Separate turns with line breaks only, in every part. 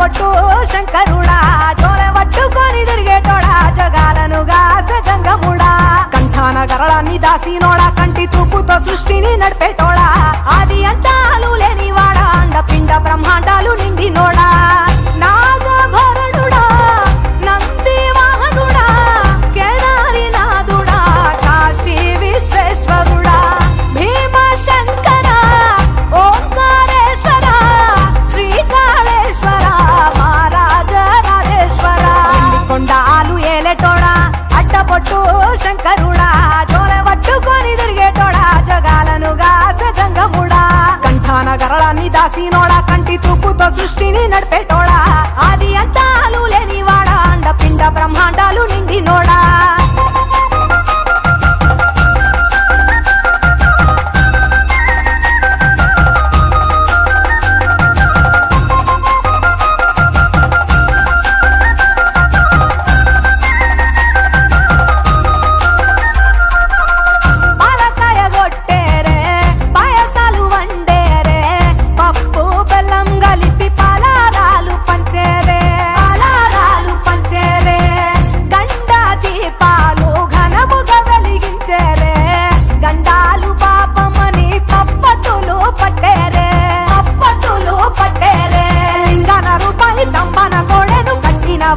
అట్టబొట్టు శంకరుడా జోలె పట్టుకొని తిరిగేటోడా జగాలను గాసె జంగముడా కంఠాన గరళాన్ని దాసినోడా కంటి చూపుతో సృష్టిని నడిపేటోడా ఆది అంతాలు లేనివాడా అండపిండ బ్రహ్మాండాలు నిండినోడా నాగభరణుడా నంది వాహనుడా కేదారినాథుడా కాశీ విశ్వేశ్వరుడా భీమశంకర ఓంకారేశ్వర శ్రీకాళేశ్వర మహారాజరాజేశ్వర కొండాలు ఏలేటోడా అట్టబొట్టు శంకరుడా జోలె పట్టుకొని తిరిగేటోడా జగాలను గాసె జంగముడా కంఠాన గరళాన్ని దాసినోడా కంటి చూపుతో సృష్టిని నడిపేటోడా ఆది అంతాలు లేనివాడా అండపిండ బ్రహ్మాండాలు నిండినోడా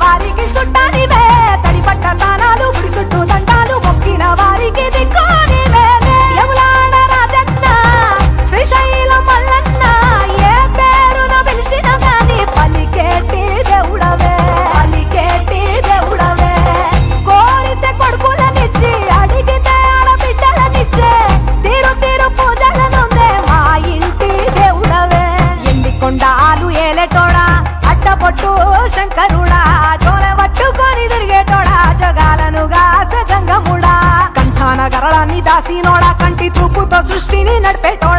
వారికి సుట్టానివే తడిపట్ట తానాలు గుడి చుట్టూ దండాలు మొక్కిన వారికి దిక్కునివే యములాడ రాజన్న శ్రీశైలం మల్లన్న ఏ పేరున పిలిచిన గాని పలికేటి దేవుడవే కోరితే కొడుకులనిచ్చి అడిగితే ఆడబిడ్డలనిచ్చే తీరు తీరు పూజలనుందే మా ఇంటి దేవుడవే ఎండి కొండాలు ఏలేటోడా అట్టబొట్టు శంకరుడా జోలె పట్టుకొని తిరిగేటోడా జగాలను గాసె జంగముడా కంఠాన గరళాన్ని దాసినోడా కంటి చూపుతో సృష్టిని నడిపేటోడా